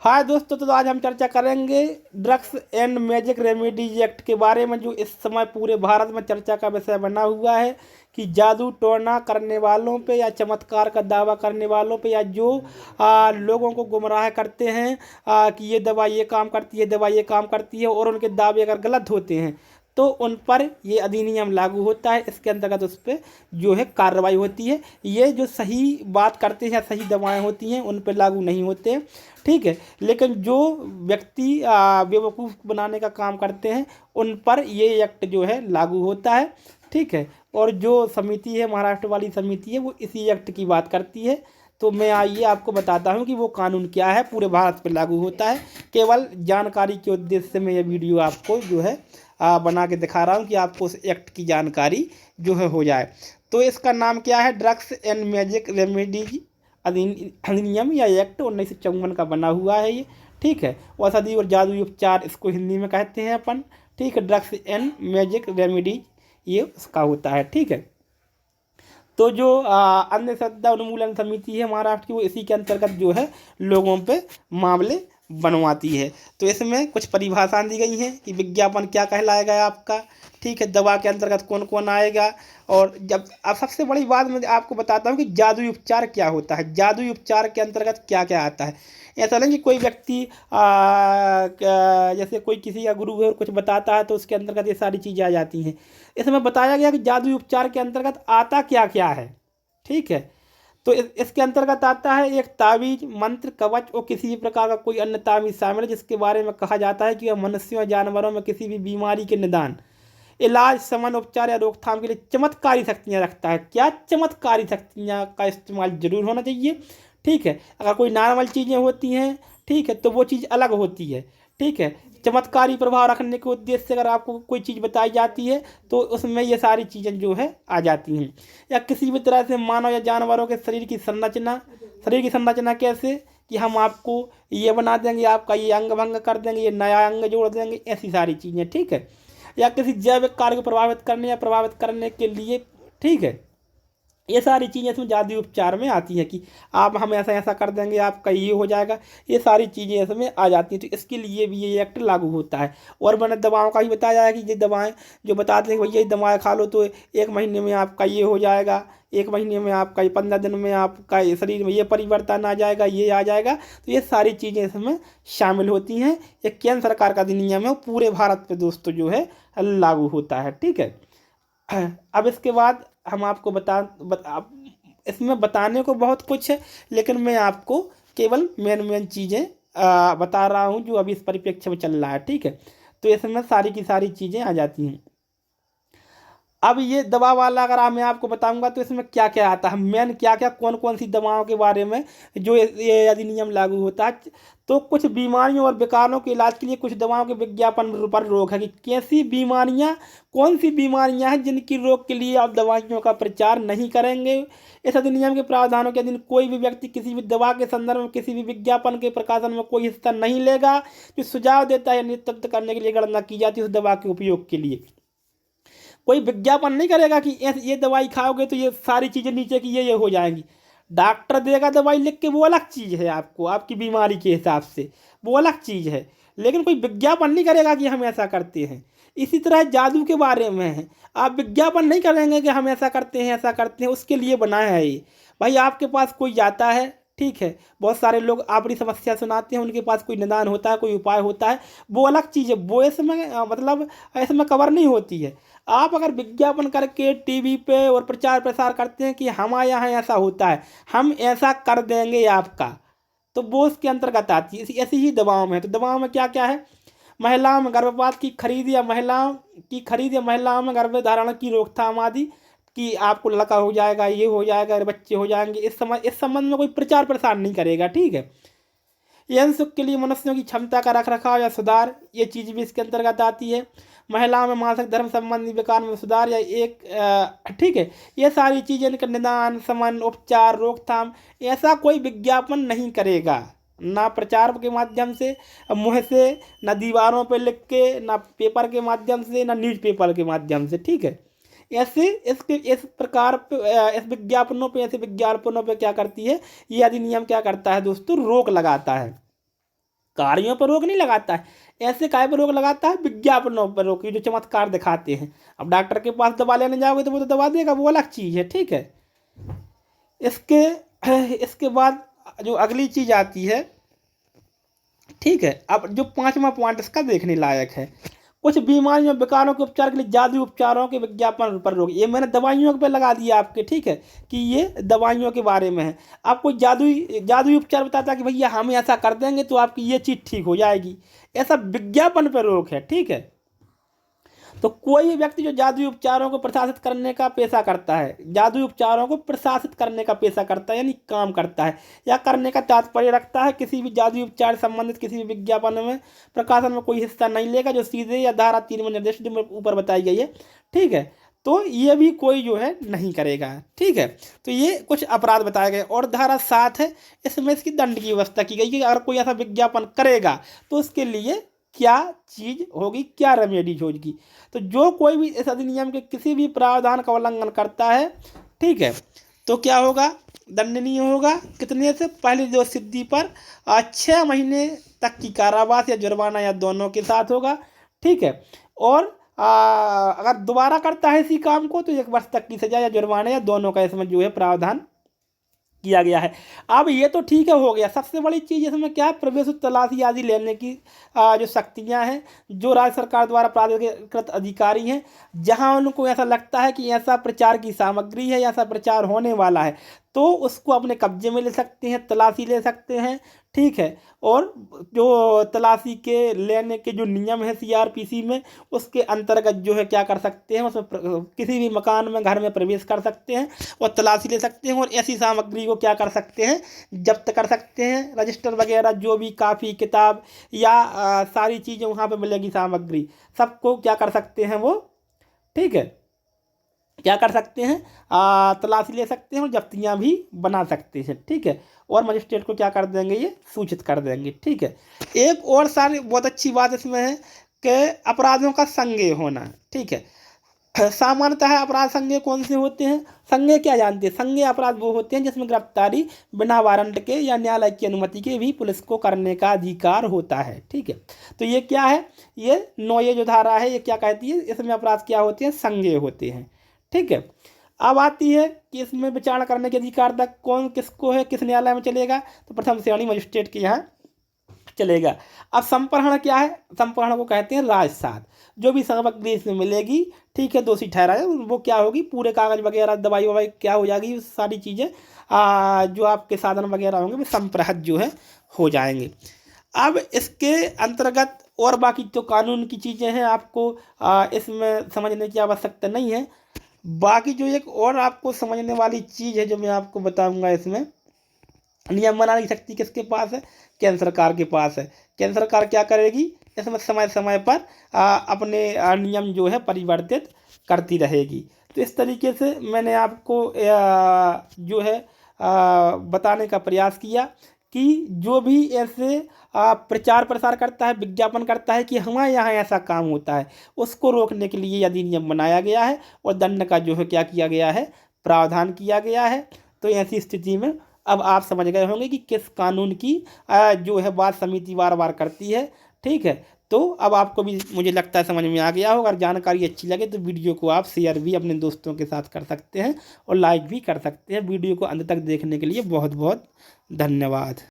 हाँ दोस्तों, तो आज हम चर्चा करेंगे drugs and magic remedies act के बारे में, जो इस समय पूरे भारत में चर्चा का विषय बना हुआ है कि जादू टोना करने वालों पे या चमत्कार का दावा करने वालों पे या जो लोगों को गुमराह करते हैं कि ये दवा ये काम करती है, दवा ये काम करती है, और उनके दावे अगर गलत होते हैं तो उन पर ये अधिनियम लागू होता है। इसके अंतर्गत उस पर जो है कार्रवाई होती है। ये जो सही बात करते हैं या सही दवाएं होती हैं उन पर लागू नहीं होते हैं, ठीक है। लेकिन जो व्यक्ति बेवकूफ़ बनाने का काम करते हैं उन पर ये एक्ट जो है लागू होता है, ठीक है। और जो समिति है, महाराष्ट्र वाली समिति है, वो इसी एक्ट की बात करती है। तो मैं आइए आपको बताता हूँ कि वो कानून क्या है, पूरे भारत पे लागू होता है। केवल जानकारी के उद्देश्य से मैं ये वीडियो आपको जो है बना के दिखा रहा हूँ कि आपको उस एक्ट की जानकारी जो है हो जाए। तो इसका नाम क्या है? ड्रग्स एंड मैजिक रेमेडीज अधिनियम या एक्ट 1954 का बना हुआ है ये, ठीक है। औषधि और जादुई उपचार इसको हिंदी में कहते हैं अपन, ठीक है। ड्रग्स एंड मैजिक रेमेडीज ये उसका होता है, ठीक है। तो जो अंधश्रद्धा उन्मूलन समिति है महाराष्ट्र की, वो इसी के अंतर्गत जो है लोगों पे मामले बनवाती है। तो इसमें कुछ परिभाषाएं दी गई हैं कि विज्ञापन क्या कहलाएगा आपका, ठीक है। दवा के अंतर्गत कौन कौन आएगा। और जब अब सबसे बड़ी बात मैं आपको बताता हूँ कि जादुई उपचार क्या होता है, जादुई उपचार के अंतर्गत क्या क्या आता है। ऐसा नहीं कि कोई व्यक्ति जैसे कोई किसी का गुरु है और कुछ बताता है तो उसके अंतर्गत ये सारी चीज़ें आ जाती हैं। इसमें बताया गया कि जादुई उपचार के अंतर्गत आता क्या क्या है, ठीक है। तो इसके अंतर्गत आता है एक तावीज, मंत्र, कवच और किसी भी प्रकार का कोई अन्य तावीज शामिल है जिसके बारे में कहा जाता है कि वह मनुष्यों या जानवरों में किसी भी बीमारी के निदान, इलाज, शमन, उपचार या रोकथाम के लिए चमत्कारी शक्तियाँ रखता है। क्या? चमत्कारी शक्तियाँ का इस्तेमाल जरूर होना चाहिए, ठीक है। अगर कोई नॉर्मल चीज़ें होती हैं, ठीक है, तो वो चीज़ अलग होती है, ठीक है। चमत्कारी प्रभाव रखने के उद्देश्य से अगर आपको कोई चीज़ बताई जाती है तो उसमें ये सारी चीज़ें जो है आ जाती हैं। या किसी भी तरह से मानव या जानवरों के शरीर की संरचना कैसे कि हम आपको ये बना देंगे, आपका ये अंग भंग कर देंगे, ये नया अंग जोड़ देंगे, ऐसी सारी चीज़ें, ठीक है। या किसी जैविक कार्य को प्रभावित करने या प्रभावित करने के लिए, ठीक है। ये सारी चीज़ें इसमें जादुई उपचार में आती हैं कि आप हम ऐसा ऐसा कर देंगे, आपका ये हो जाएगा। ये सारी चीज़ें इसमें आ जाती हैं, तो इसके लिए भी ये एक्ट लागू होता है। और मैंने दवाओं का ही बताया है कि ये दवाएं जो बताते हैं कि भैया ये दवाएं खा लो तो 1 महीने में आपका ये हो जाएगा, 1 महीने में आपका, ये 15 दिन में आपका ये शरीर में ये परिवर्तन आ जाएगा, ये आ जाएगा। तो ये सारी चीज़ें इसमें शामिल होती हैं। ये केंद्र सरकार का अधिनियम है, वो पूरे भारत पे दोस्तों जो है लागू होता है, ठीक है। अब इसके बाद हम आपको इसमें बताने को बहुत कुछ है, लेकिन मैं आपको केवल मेन चीज़ें बता रहा हूँ जो अभी इस परिप्रेक्ष्य में चल रहा है, ठीक है। तो इसमें सारी की सारी चीज़ें आ जाती हैं। अब ये दवा वाला अगर मैं आपको बताऊंगा तो इसमें क्या क्या आता है, मेन क्या क्या कौन कौन सी दवाओं के बारे में जो ये अधिनियम लागू होता है। तो कुछ बीमारियों और विकारों के इलाज के लिए कुछ दवाओं के विज्ञापन पर रोक है कि कैसी बीमारियां, कौन सी बीमारियां हैं जिनकी रोग के लिए आप दवाइयों का प्रचार नहीं करेंगे। इस अधिनियम के प्रावधानों के अधीन कोई भी व्यक्ति किसी भी दवा के संदर्भ में किसी भी विज्ञापन के प्रकाशन में कोई हिस्सा नहीं लेगा जो सुझाव देता है नेतृत्व करने के लिए गणना की जाती है उस दवा के उपयोग के लिए। कोई विज्ञापन नहीं करेगा कि ये दवाई खाओगे तो ये सारी चीज़ें नीचे की ये हो जाएंगी। डॉक्टर देगा दवाई लिख के, वो अलग चीज़ है, आपको आपकी बीमारी के हिसाब से वो अलग चीज़ है। लेकिन कोई विज्ञापन नहीं करेगा कि हम ऐसा करते हैं। इसी तरह जादू के बारे में है, आप विज्ञापन नहीं करेंगे कि हम ऐसा करते हैं ऐसा करते हैं, उसके लिए बनाया है ये। भाई आपके पास कोई जाता है, ठीक है, बहुत सारे लोग अपनी समस्या सुनाते हैं, उनके पास कोई निदान होता है, कोई उपाय होता है, वो अलग चीज़ है, वो इसमें मतलब इसमें कवर नहीं होती है। आप अगर विज्ञापन करके टीवी पे और प्रचार प्रसार करते हैं कि हमारे यहाँ ऐसा होता है, हम ऐसा कर देंगे आपका, तो वो उसके अंतर्गत आती है। ऐसी ही दवाओं में है। तो दवाओं में क्या क्या है? महिलाओं में गर्भपात की खरीद या महिलाओं में गर्भ धारण की रोकथाम आदि कि आपको लड़का हो जाएगा, ये हो जाएगा, बच्चे हो जाएंगे, इस संबंध में कोई प्रचार प्रसार नहीं करेगा, ठीक है। यौन सुख के लिए मनुष्यों की क्षमता का रख रखाव या सुधार, ये चीज़ भी इसके अंतर्गत आती है। महिलाओं में मासिक धर्म संबंधी विकार में सुधार या ठीक है, ये सारी चीज़ें इनका निदान, शमन, उपचार, रोकथाम, ऐसा कोई विज्ञापन नहीं करेगा, ना प्रचार के माध्यम से मुँह से, ना दीवारों पर लिख के, ना पेपर के माध्यम से, ना न्यूज़पेपर के माध्यम से, ठीक है। ऐसे इस प्रकार इस ऐसे विज्ञापनों पे क्या करती है ये अधिनियम, क्या करता है दोस्तों, रोक लगाता है। कार्यों पर रोक नहीं लगाता है, ऐसे काय पर रोक लगाता है, विज्ञापनों पर रोक, जो चमत्कार दिखाते हैं। अब डॉक्टर के पास दवा लेने जाओगे तो वो तो दवा देगा, वो अलग चीज़ है, ठीक है। इसके इसके बाद जो अगली चीज़ आती है, ठीक है, अब जो 5वां पॉइंट इसका देखने लायक है, कुछ बीमारियों विकारों के उपचार के लिए जादुई उपचारों के विज्ञापन पर रोक। ये मैंने दवाइयों पे लगा दिया आपके, ठीक है, कि ये दवाइयों के बारे में है। आपको जादुई जादुई उपचार बताता है कि भैया हम ऐसा कर देंगे तो आपकी ये चीज़ ठीक हो जाएगी, ऐसा विज्ञापन पर रोक है, ठीक है। तो कोई भी व्यक्ति जो जादुई उपचारों को प्रशासित करने का पेशा करता है, जादुई उपचारों को प्रशासित करने का पेशा करता है, यानी काम करता है या करने का तात्पर्य रखता है, किसी भी जादुई उपचार से संबंधित किसी भी विज्ञापन में प्रकाशन में कोई हिस्सा नहीं लेगा, जो सीधे या धारा 3 में निर्दिष्ट जो ऊपर बताई गई है, ठीक है। तो ये भी कोई जो है नहीं करेगा, ठीक है। तो ये कुछ अपराध बताए गए। और धारा 7 है, इसमें इसकी दंड की व्यवस्था की गई कि अगर कोई ऐसा विज्ञापन करेगा तो उसके लिए क्या चीज़ होगी, क्या रेमेडीज होगी। तो जो कोई भी इस अधिनियम के किसी भी प्रावधान का उल्लंघन करता है, ठीक है, तो क्या होगा, दंडनीय होगा। कितने से, पहली जो सिद्धि पर 6 महीने तक की कारावास या जुर्माना या दोनों के साथ होगा, ठीक है। और अगर दोबारा करता है इसी काम को तो 1 वर्ष तक की सजा या जुर्माना या दोनों का इसमें जो है प्रावधान किया गया है। अब ये तो ठीक है, हो गया। सबसे बड़ी चीज़ इसमें क्या है, प्रवेश तलाशी आदि लेने की जो शक्तियां हैं, जो राज्य सरकार द्वारा प्राधिकृत अधिकारी हैं, जहां उनको ऐसा लगता है कि ऐसा प्रचार की सामग्री है, ऐसा प्रचार होने वाला है, तो उसको अपने कब्जे में ले सकते हैं, तलाशी ले सकते हैं, ठीक है। और जो तलाशी के लेने के जो नियम है सीआरपीसी में, उसके अंतर्गत जो है क्या कर सकते हैं, उसमें किसी भी मकान में, घर में प्रवेश कर सकते हैं और तलाशी ले सकते हैं, और ऐसी सामग्री को क्या कर सकते हैं, जब्त कर सकते हैं। रजिस्टर वगैरह जो भी कापी किताब या सारी चीज़ें वहाँ पे मिलेगी, सामग्री सबको क्या कर सकते हैं वो, ठीक है, क्या कर सकते हैं, तलाशी ले सकते हैं और जब्तियाँ भी बना सकते हैं, ठीक है। और मजिस्ट्रेट को क्या कर देंगे, ये सूचित कर देंगे, ठीक है। एक और सारी बहुत अच्छी बात इसमें है कि अपराधों का संज्ञेय होना, ठीक है। सामान्यतः अपराध संज्ञेय कौन से होते हैं, संज्ञेय क्या जानते हैं, संज्ञेय अपराध वो होते हैं जिसमें गिरफ्तारी बिना वारंट के या न्यायालय की अनुमति के भी पुलिस को करने का अधिकार होता है, ठीक है। तो ये क्या है, ये 9 जो धारा है, ये क्या कहती है, इसमें अपराध क्या होते हैं, संज्ञेय होते हैं, ठीक है। अब आती है कि इसमें विचारणा करने के अधिकार तक कौन किसको है, किस न्यायालय में चलेगा, तो प्रथम श्रेणी मजिस्ट्रेट के यहाँ चलेगा। अब संप्रहरण क्या है, संप्रहरण को कहते हैं राजसात। जो भी सामग्री इसमें मिलेगी, ठीक है, दोषी ठहराए, वो क्या होगी, पूरे कागज वगैरह, दवाई ववाई क्या हो जाएगी, सारी चीज़ें जो आपके साधन वगैरह होंगे वो संप्रहत जो है हो जाएंगे। अब इसके अंतर्गत और बाकी तो कानून की चीज़ें हैं, आपको इसमें समझने की आवश्यकता नहीं है। बाकी जो एक और आपको समझने वाली चीज़ है जो मैं आपको बताऊंगा, इसमें नियम बनाने की शक्ति किसके पास है, केंद्र सरकार के पास है। केंद्र सरकार क्या करेगी, इसमें समय समय पर अपने नियम जो है परिवर्तित करती रहेगी। तो इस तरीके से मैंने आपको जो है बताने का प्रयास किया कि जो भी ऐसे प्रचार प्रसार करता है, विज्ञापन करता है कि हमारे यहाँ ऐसा काम होता है, उसको रोकने के लिए अधिनियम बनाया गया है और दंड का जो है क्या किया गया है, प्रावधान किया गया है। तो ऐसी स्थिति में अब आप समझ गए होंगे कि किस कानून की जो है बात समिति बार बार करती है, ठीक है। तो अब आपको भी मुझे लगता है समझ में आ गया होगा। अगर जानकारी अच्छी लगे तो वीडियो को आप शेयर भी अपने दोस्तों के साथ कर सकते हैं और लाइक भी कर सकते हैं। वीडियो को अंत तक देखने के लिए बहुत बहुत धन्यवाद।